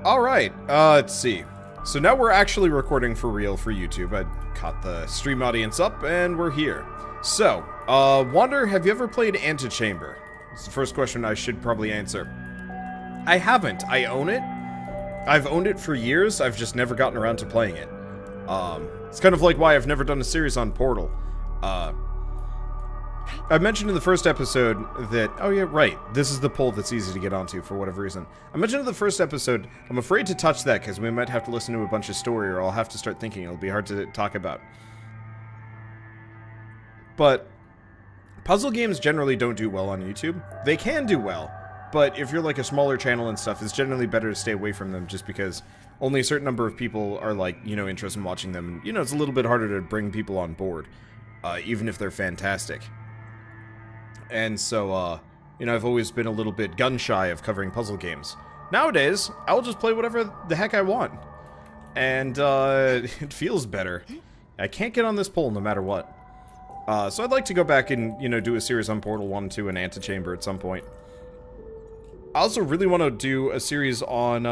Alright, let's see. So now we're actually recording for real for YouTube. I caught the stream audience up, and we're here. So, Wander, have you ever played Antechamber? It's the first question I should probably answer. I haven't. I own it. I've owned it for years, I've just never gotten around to playing it. It's kind of like why I've never done a series on Portal. I mentioned in the first episode that... Oh yeah, right. This is the poll that's easy to get onto for whatever reason. I mentioned in the first episode, I'm afraid to touch that because we might have to listen to a bunch of story or I'll have to start thinking. It'll be hard to talk about. But puzzle games generally don't do well on YouTube. They can do well, but if you're like a smaller channel and stuff, it's generally better to stay away from them just because only a certain number of people are like, you know, interested in watching them. You know, it's a little bit harder to bring people on board, even if they're fantastic. And so, you know, I've always been a little bit gun-shy of covering puzzle games. Nowadays, I'll just play whatever the heck I want. And, it feels better. I can't get on this poll no matter what. So I'd like to go back and, you know, do a series on Portal 1, 2, and Antechamber at some point. I also really want to do a series on,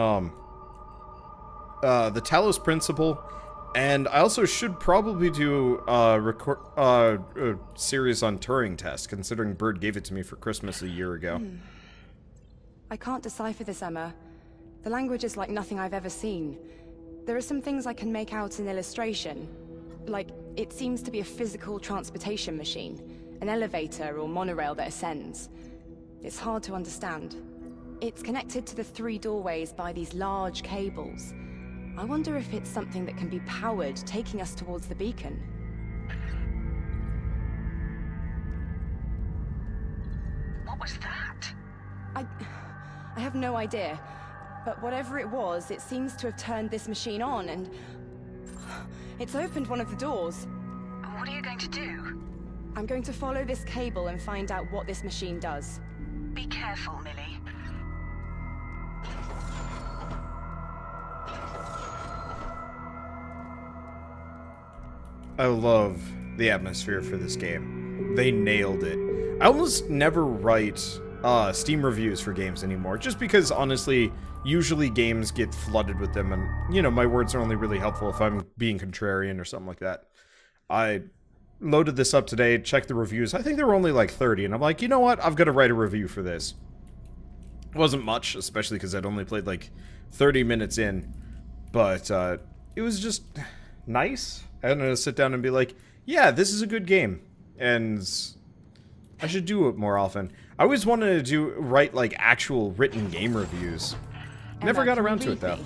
the Talos Principle. And I also should probably do a series on Turing Test, considering Bird gave it to me for Christmas a year ago. I can't decipher this, Emma. The language is like nothing I've ever seen. There are some things I can make out in illustration. Like, it seems to be a physical transportation machine, an elevator or monorail that ascends. It's hard to understand. It's connected to the 3 doorways by these large cables. I wonder if it's something that can be powered, taking us towards the beacon. What was that? I have no idea. But whatever it was, it seems to have turned this machine on and... it's opened one of the doors. What are you going to do? I'm going to follow this cable and find out what this machine does. Be careful, Millie. I love the atmosphere for this game. They nailed it. I almost never write Steam reviews for games anymore, just because, honestly, usually games get flooded with them, and, you know, my words are only really helpful if I'm being contrarian or something like that. I loaded this up today, checked the reviews. I think there were only like 30, and I'm like, you know what? I've got to write a review for this. It wasn't much, especially because I'd only played like 30 minutes in, but it was just nice. I'm gonna sit down and be like, yeah, this is a good game, and I should do it more often. I always wanted to write like actual written game reviews. Never got around to it though.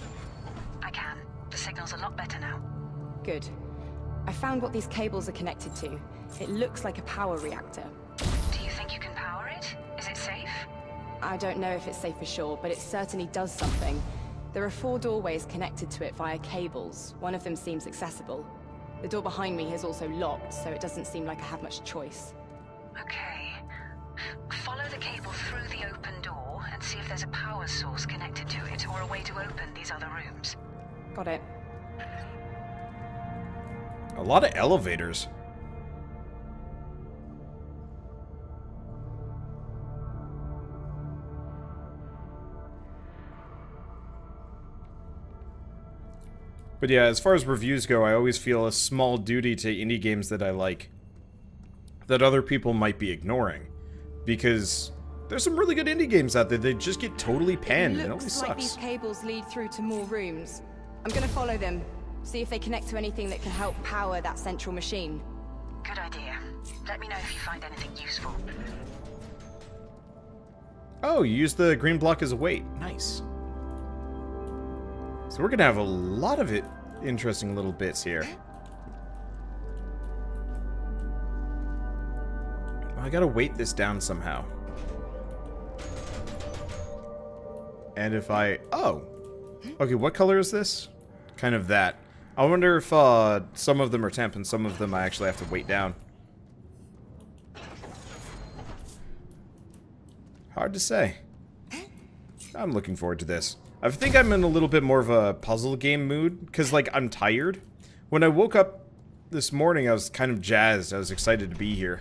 I can. The signal's a lot better now. Good. I found what these cables are connected to. It looks like a power reactor. Do you think you can power it? Is it safe? I don't know if it's safe for sure, but it certainly does something. There are 4 doorways connected to it via cables. One of them seems accessible. The door behind me is also locked, so it doesn't seem like I have much choice. Okay. Follow the cable through the open door and see if there's a power source connected to it or a way to open these other rooms. Got it. A lot of elevators. But yeah, as far as reviews go, I always feel a small duty to indie games that I like that other people might be ignoring. Because there's some really good indie games out there that just get totally panned, and it always looks like these sucks. cables lead through to more rooms. I'm gonna follow them, see if they connect to anything that can help power that central machine. Good idea. Let me know if you find anything useful. Oh, you use the green block as a weight. Nice. So we're gonna have a lot of interesting little bits here. I gotta weight this down somehow. And if I... Oh! Okay, what color is this? Kind of that. I wonder if some of them are temp and some of them I actually have to weight down. Hard to say. I'm looking forward to this. I think I'm in a little bit more of a puzzle game mood, because, like, I'm tired. When I woke up this morning, I was kind of jazzed. I was excited to be here.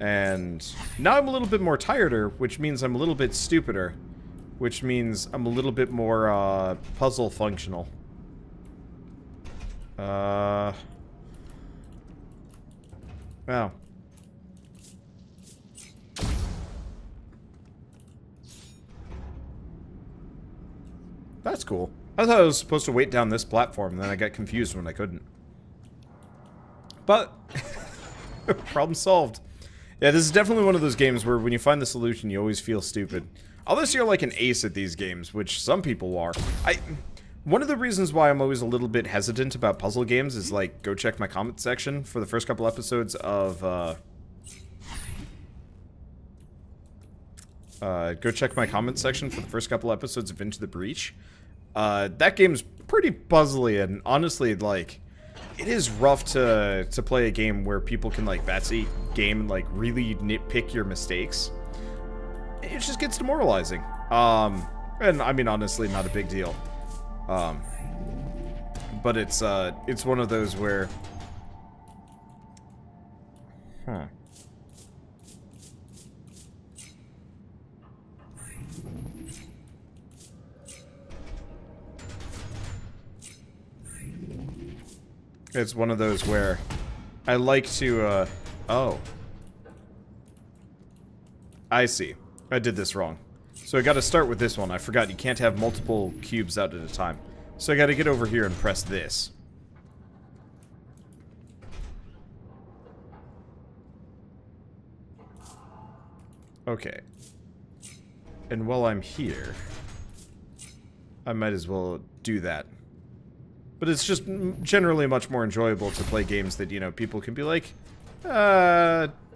And now I'm a little bit more tireder, which means I'm a little bit stupider. Which means I'm a little bit more, puzzle functional. Wow. That's cool. I thought I was supposed to wait down this platform, and then I got confused when I couldn't. But, problem solved. Yeah, this is definitely one of those games where when you find the solution, you always feel stupid. Unless you're like an ace at these games, which some people are. One of the reasons why I'm always a little bit hesitant about puzzle games is, like, go check my comment section for the first couple episodes of, go check my comment section for the first couple episodes of Into the Breach. That game's pretty puzzly, and honestly, like, it is rough to play a game where people can, like, batsy game and, like, really nitpick your mistakes. It just gets demoralizing. And, I mean, honestly, not a big deal. But it's one of those where... Huh. It's one of those where I like to, oh. I see. I did this wrong. So I gotta start with this one. I forgot you can't have multiple cubes out at a time. So I gotta get over here and press this. Okay. And while I'm here, I might as well do that. But it's just generally much more enjoyable to play games that, you know, people can be like,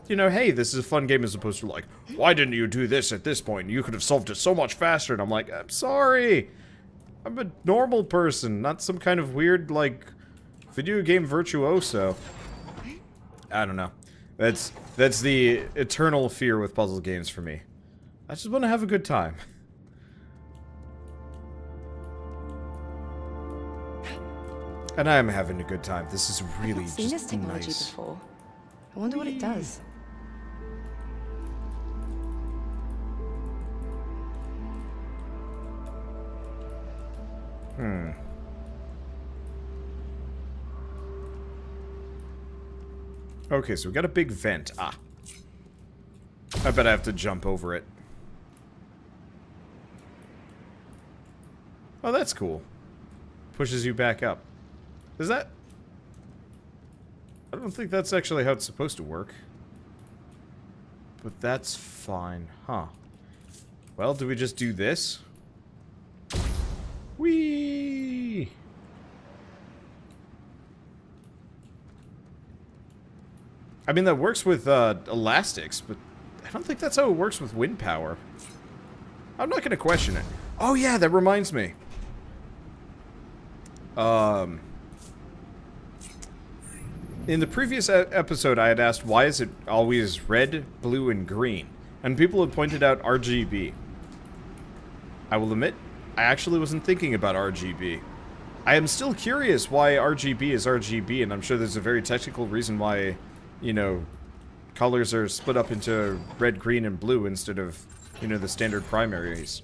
you know, hey, this is a fun game, as opposed to like, why didn't you do this at this point? You could have solved it so much faster. And I'm like, I'm sorry. I'm a normal person, not some kind of weird, like, video game virtuoso. I don't know. That's the eternal fear with puzzle games for me. I just want to have a good time. And I am having a good time. This is really I've seen this just technology nice. before. I wonder what it does. Okay, so we got a big vent. Ah. I bet I have to jump over it. Oh, that's cool. Pushes you back up. Is that... I don't think that's actually how it's supposed to work. But that's fine. Huh. Well, do we just do this? Whee! I mean, that works with elastics, but I don't think that's how it works with wind power. I'm not going to question it. Oh yeah, that reminds me. In the previous episode, I had asked, why is it always red, blue, and green? And people had pointed out RGB. I will admit, I actually wasn't thinking about RGB. I am still curious why RGB is RGB, and I'm sure there's a very technical reason why, you know, colors are split up into red, green, and blue instead of, you know, the standard primaries.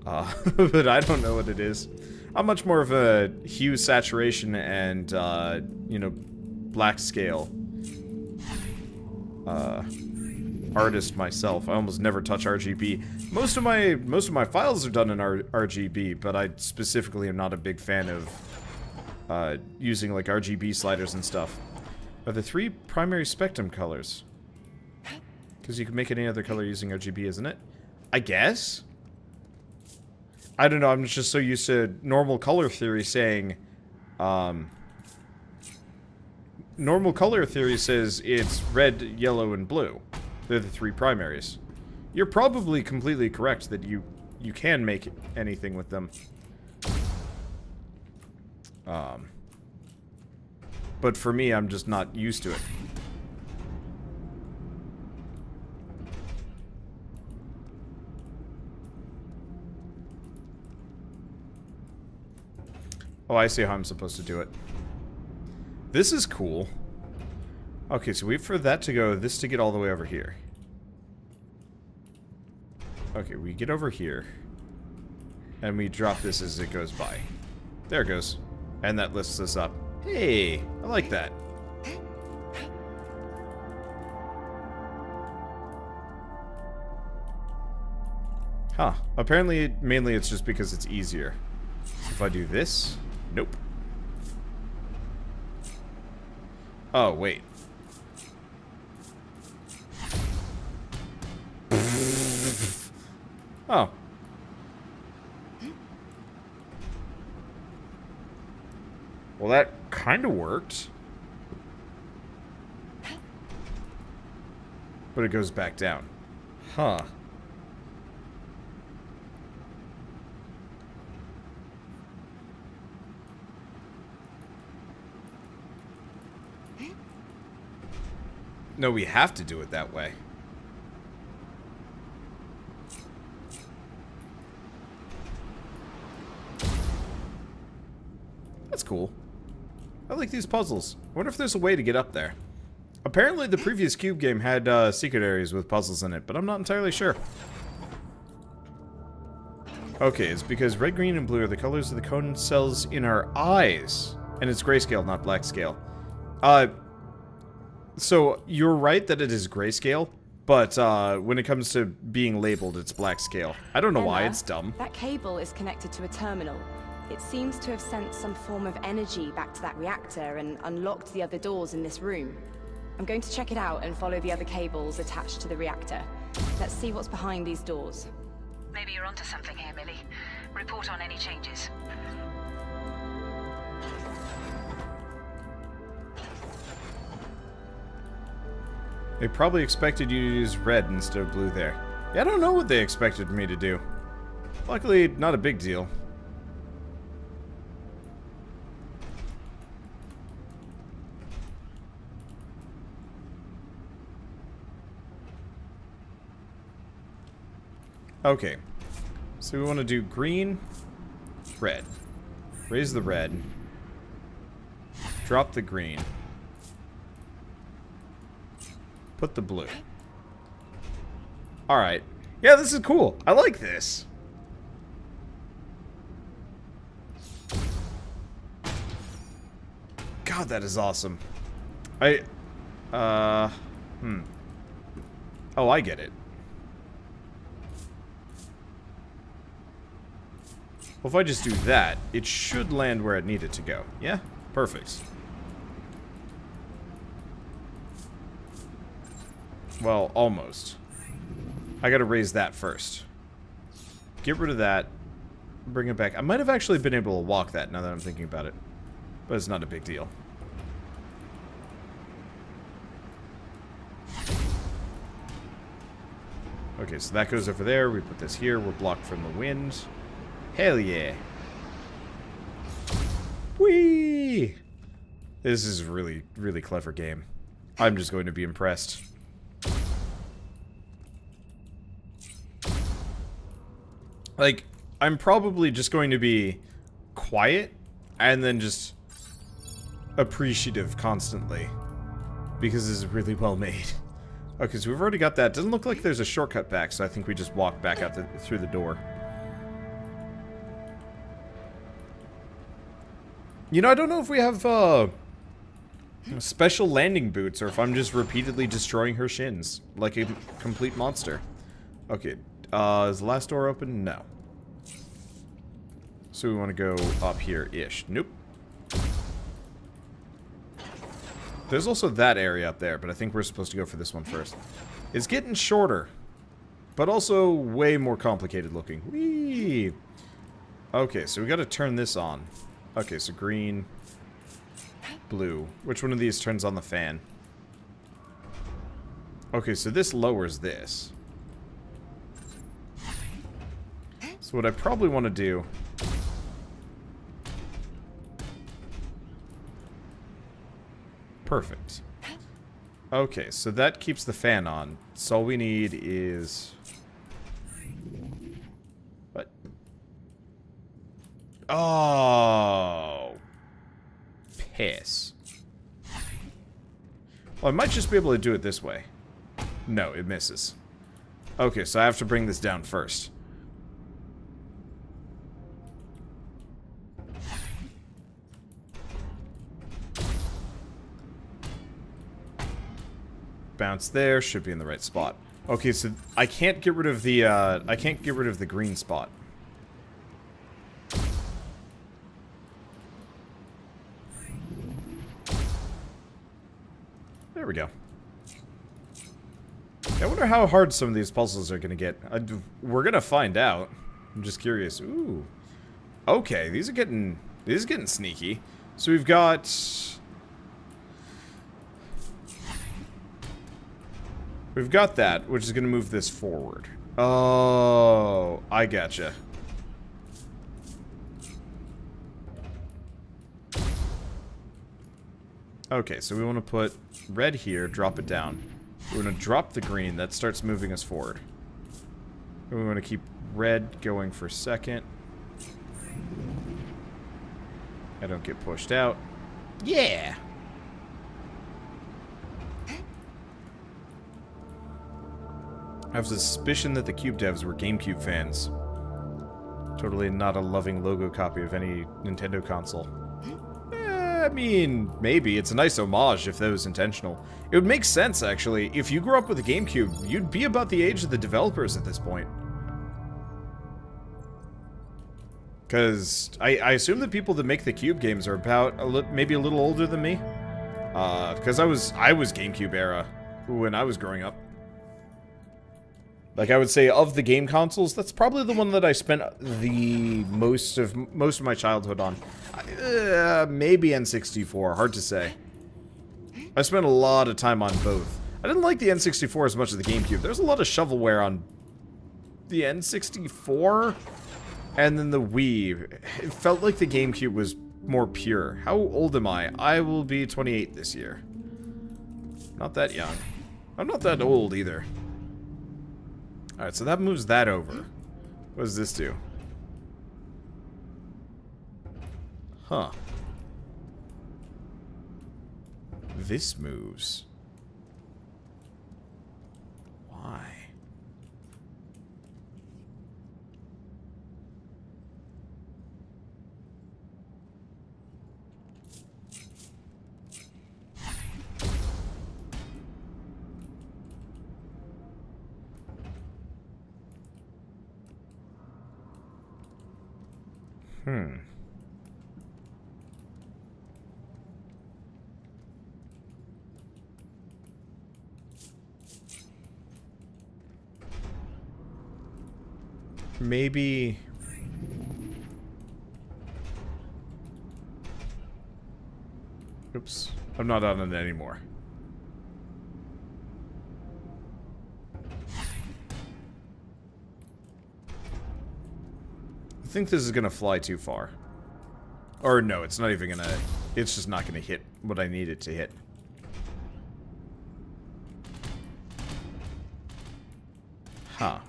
But I don't know what it is. I'm much more of a hue, saturation, and, you know, black scale artist myself. I almost never touch RGB. Most of my files are done in RGB, but I specifically am not a big fan of using like RGB sliders and stuff. Are the 3 primary spectrum colors? Because you can make any other color using RGB, isn't it? I guess? I don't know, I'm just so used to normal color theory saying, normal color theory says it's red, yellow, and blue. They're the 3 primaries. You're probably completely correct that you can make anything with them. But for me, I'm just not used to it. Oh, I see how I'm supposed to do it. This is cool. Okay, so wait for that to go, this to get all the way over here. Okay, we get over here. And we drop this as it goes by. There it goes. And that lifts us up. Hey, I like that. Huh. Apparently, mainly it's just because it's easier. If I do this... Nope. Oh, wait. Oh. Well, that kind of worked. But it goes back down. Huh. No, we have to do it that way. That's cool. I like these puzzles. I wonder if there's a way to get up there. Apparently the previous Q.U.B.E game had secret areas with puzzles in it, but I'm not entirely sure. Okay, it's because red, green, and blue are the colors of the cone cells in our eyes. And it's grayscale, not black scale. So you're right that it is grayscale, but when it comes to being labeled, it's black scale. I don't know why, it's dumb. That cable is connected to a terminal. It seems to have sent some form of energy back to that reactor and unlocked the other doors in this room. I'm going to check it out and follow the other cables attached to the reactor. Let's see what's behind these doors. Maybe you're onto something here, Millie. Report on any changes. They probably expected you to use red instead of blue there. Yeah, I don't know what they expected me to do. Luckily, not a big deal. Okay. So we want to do green, red. Raise the red. Drop the green. Put the blue. Alright. Yeah, this is cool. I like this. God, that is awesome. Oh, I get it. Well, if I just do that, it should land where it needed to go. Yeah? Perfect. Well, almost. I gotta raise that first. Get rid of that. Bring it back. I might have actually been able to walk that now that I'm thinking about it. But it's not a big deal. Okay, so that goes over there. We put this here. We're blocked from the wind. Hell yeah. Whee! This is a really, really clever game. I'm just going to be impressed. Like, I'm probably just going to be quiet and then just appreciative constantly. Because this is really well made. Okay, so we've already got that. Doesn't look like there's a shortcut back, so I think we just walk back out through the door. You know, I don't know if we have, special landing boots, or if I'm just repeatedly destroying her shins, like a complete monster. Okay, is the last door open? No. So we want to go up here-ish. Nope. There's also that area up there, but I think we're supposed to go for this one first. It's getting shorter, but also way more complicated looking. Whee! Okay, so we got to turn this on. Okay, so green, blue. Which one of these turns on the fan? Okay, so this lowers this. So what I probably want to do... Perfect. Okay, so that keeps the fan on. So all we need is... What? Oh. Piss. Well, I might just be able to do it this way. No, it misses. Okay, so I have to bring this down first. Bounce there, should be in the right spot. Okay, so I can't get rid of the green spot. There we go. I wonder how hard some of these puzzles are gonna get. We're gonna find out. I'm just curious. Ooh. Okay, these are getting sneaky. So we've got that, which is gonna move this forward. Oh, I gotcha. Okay, so we want to put red here, drop it down. We're going to drop the green, that starts moving us forward. And we want to keep red going for second. I don't get pushed out. Yeah! I have the suspicion that the Q.U.B.E devs were GameCube fans. Totally not a loving logo copy of any Nintendo console. I mean, maybe. It's a nice homage if that was intentional. It would make sense, actually. If you grew up with a GameCube, you'd be about the age of the developers at this point. Because I assume the people that make the Q.U.B.E games are about maybe a little older than me. Because I was GameCube era when I was growing up. Like, I would say, of the game consoles, that's probably the one that I spent the most of my childhood on. Maybe N64, hard to say. I spent a lot of time on both. I didn't like the N64 as much as the GameCube. There's a lot of shovelware on the N64, and then the Wii. It felt like the GameCube was more pure. How old am I? I will be 28 this year. Not that young. I'm not that old either. Alright, so that moves that over. What does this do? Huh. This moves. Why? Maybe... Oops. I'm not on it anymore. I think this is gonna fly too far. Or no, it's not even gonna... It's just not gonna hit what I need it to hit. Huh.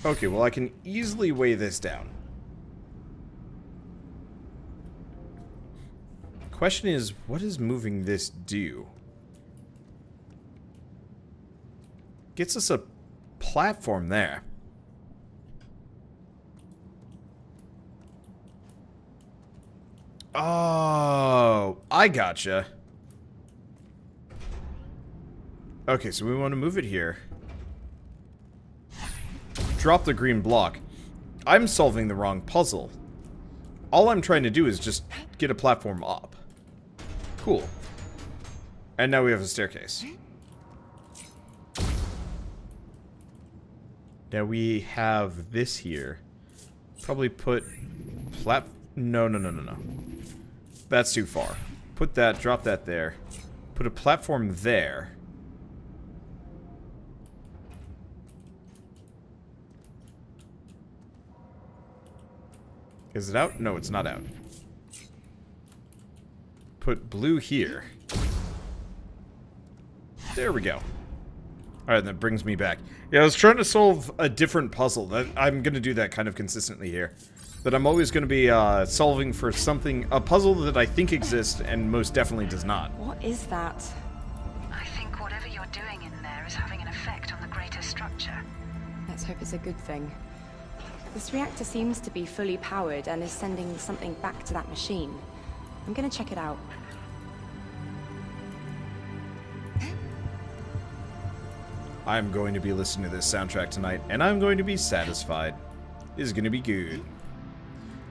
Okay, well I can easily weigh this down. Question is, what does moving this do? Gets us a platform there. Oh, I gotcha. Okay, so we want to move it here. Drop the green block. I'm solving the wrong puzzle. All I'm trying to do is just get a platform up. Cool. And now we have a staircase. Now we have this here. Probably put No. That's too far. Put that, drop that there. Put a platform there. Is it out? No, it's not out. Put blue here. There we go. Alright, that brings me back. Yeah, I was trying to solve a different puzzle. I'm gonna do that kind of consistently here. That I'm always gonna be, solving for something, a puzzle that I think exists and most definitely does not. What is that? I think whatever you're doing in there is having an effect on the greater structure. Let's hope it's a good thing. This reactor seems to be fully powered and is sending something back to that machine. I'm gonna check it out. I'm going to be listening to this soundtrack tonight, and I'm going to be satisfied. It's gonna be good.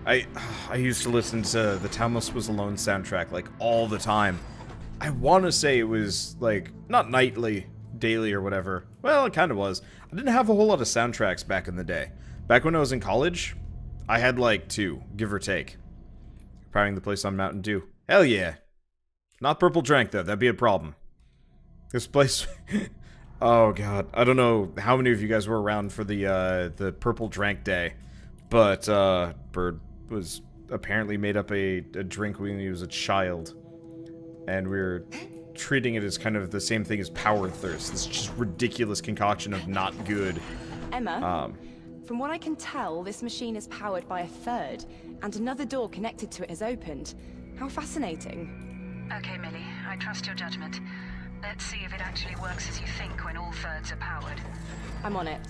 I used to listen to the Townless Was Alone soundtrack, like, all the time. I want to say it was, like, not nightly, daily or whatever. Well, it kind of was. I didn't have a whole lot of soundtracks back in the day. Back when I was in college, I had, like, 2, give or take. Powering the place on Mountain Dew. Hell yeah. Not Purple Drank, though. That'd be a problem. This place... Oh, God. I don't know how many of you guys were around for the Purple Drank Day. But, Bird was apparently made up a drink when he was a child. And we were treating it as kind of the same thing as Power Thirst. This just ridiculous concoction of not good. Emma, from what I can tell, this machine is powered by a third, and another door connected to it has opened. How fascinating. Okay, Millie, I trust your judgment. Let's see if it actually works as you think when all thirds are powered. I'm on it.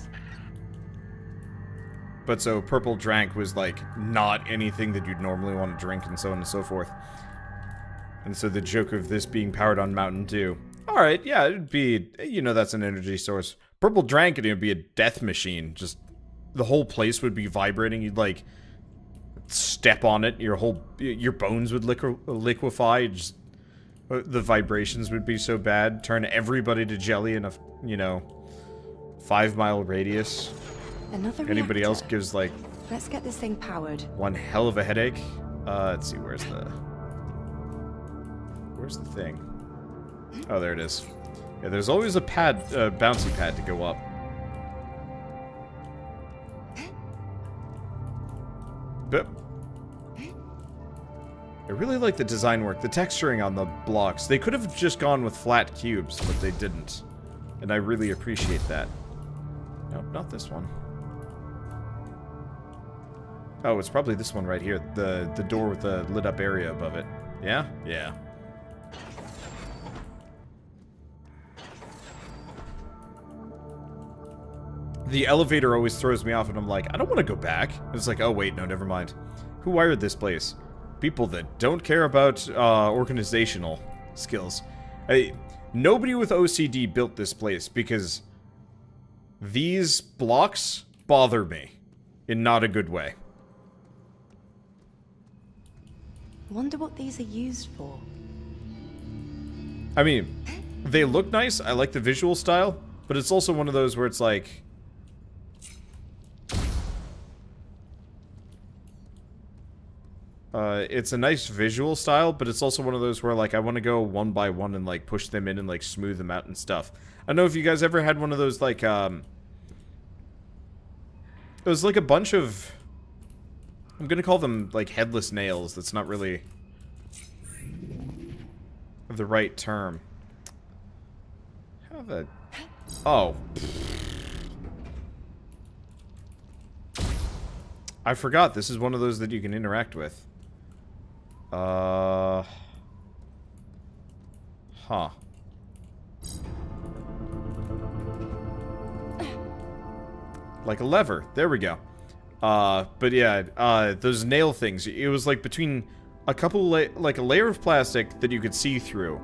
But so Purple Drank was like not anything that you'd normally want to drink and so on and so forth. And so the joke of this being powered on Mountain Dew. Alright, yeah, it'd be, you know, that's an energy source. Purple Drank, it would be a death machine. Just, the whole place would be vibrating. You'd like, step on it, your bones would liquefy. Just, the vibrations would be so bad. Turn everybody to jelly in a, you know, 5-mile radius. Another Anybody reactor. else gives, like... Let's get this thing powered. One hell of a headache. Let's see, where's the thing? Oh, there it is. Yeah, there's always a pad, bouncy pad to go up. But... I really like the design work, the texturing on the blocks. They could have just gone with flat cubes, but they didn't. And I really appreciate that. Nope, not this one. Oh, it's probably this one right here. The door with the lit up area above it. Yeah? Yeah. The elevator always throws me off and I'm like, I don't want to go back. And it's like, oh wait, no, never mind. Who wired this place? People that don't care about organizational skills. Nobody with OCD built this place because these blocks bother me in not a good way. Wonder what these are used for. I mean, they look nice. I like the visual style, but it's also one of those where it's like... it's a nice visual style, but it's also one of those where, like, I want to go one by one and, like, push them in and, like, smooth them out and stuff. I don't know if you guys ever had one of those, like, it was, like, a bunch of... I'm gonna call them, like, headless nails. That's not really the right term. How the... Oh. I forgot. This is one of those that you can interact with. Huh. Like a lever. There we go. But yeah, those nail things. It was like between a couple, like a layer of plastic that you could see through,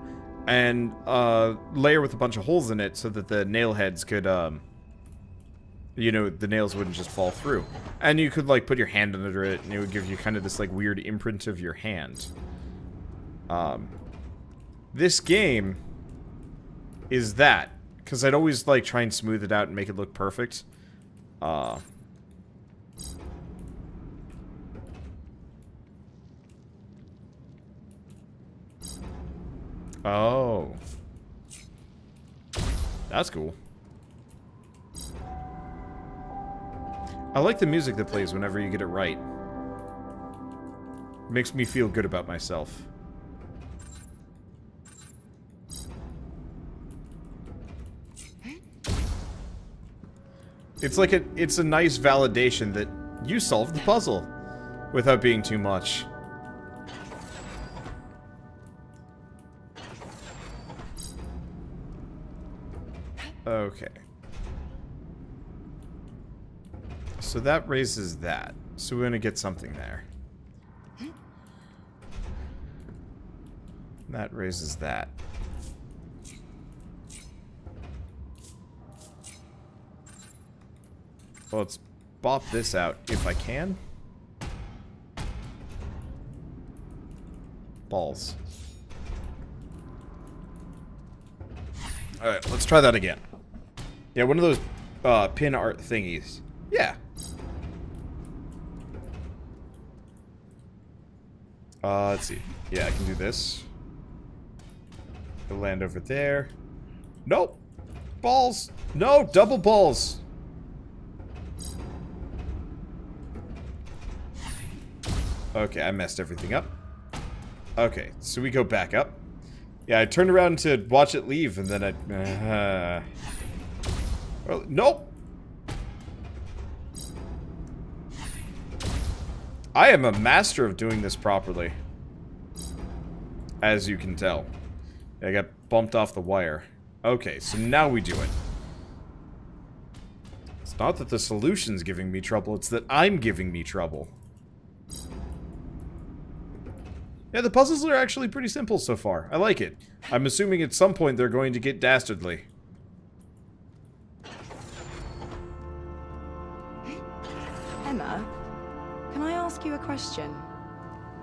and a layer with a bunch of holes in it so that the nail heads could, you know, the nails wouldn't just fall through. And you could, like, put your hand under it, and it would give you kind of this, like, weird imprint of your hand. This game is that. Because I'd always, like, try and smooth it out and make it look perfect. Oh. That's cool. I like the music that plays whenever you get it right. It makes me feel good about myself. It's like it's a nice validation that you solved the puzzle without being too much. Okay. So that raises that. So we're gonna get something there. That raises that. Well, let's bop this out if I can. Balls. Alright, let's try that again. Yeah, one of those pin art thingies. Yeah. Let's see. Yeah, I can do this. I'll land over there. Nope. Balls. No, double balls. Okay, I messed everything up. Okay, so we go back up. Yeah, I turned around to watch it leave, and then I... Well, nope! I am a master of doing this properly. As you can tell. I got bumped off the wire. Okay, so now we do it. It's not that the solution's giving me trouble, it's that I'm giving me trouble. Yeah, the puzzles are actually pretty simple so far. I like it. I'm assuming at some point they're going to get dastardly. Emma, can I ask you a question?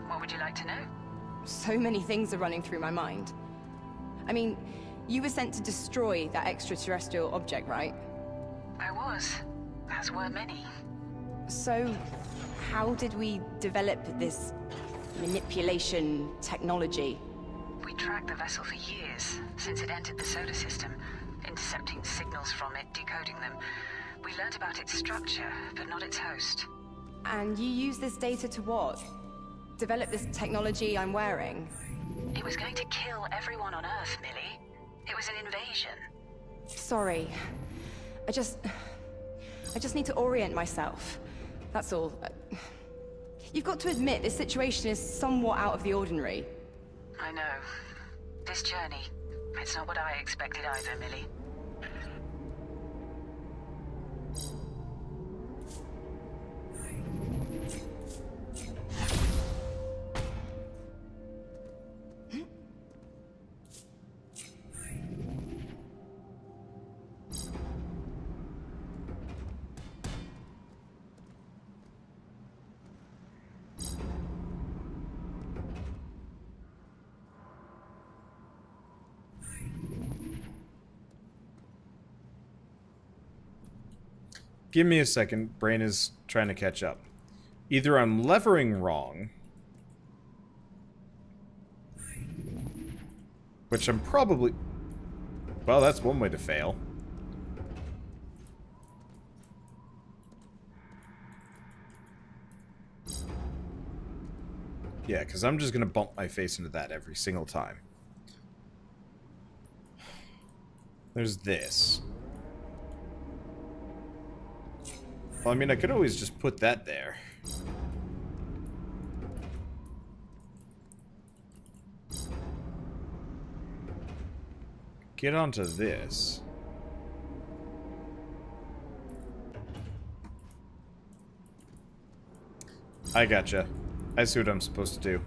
What would you like to know? So many things are running through my mind. I mean, you were sent to destroy that extraterrestrial object, right? I was. As were many. So, how did we develop this manipulation technology? We tracked the vessel for years, since it entered the solar system, intercepting signals from it, decoding them. We learned about its structure, but not its host. And you use this data to what? Develop this technology I'm wearing? It was going to kill everyone on Earth, Millie. It was an invasion. Sorry. I just need to orient myself. That's all. You've got to admit, this situation is somewhat out of the ordinary. I know. This journey, it's not what I expected either, Millie. Give me a second. Brain is trying to catch up. Either I'm levering wrong, which I'm probably... Well, that's one way to fail. Yeah, because I'm just going to bump my face into that every single time. There's this. Well, I mean, I could always just put that there. Get onto this. I gotcha. I see what I'm supposed to do.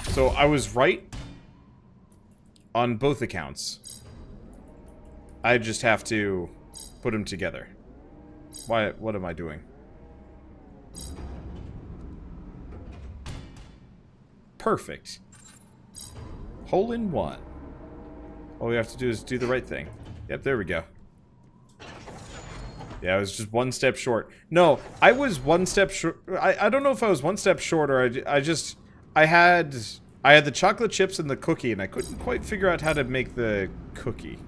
So I was right on both accounts. I just have to put them together. Why? What am I doing? Perfect. Hole in one. All we have to do is do the right thing. Yep, there we go. Yeah, I was just one step short. No, I was one step short. I don't know if I was one step short or I had the chocolate chips and the cookie and I couldn't quite figure out how to make the cookie.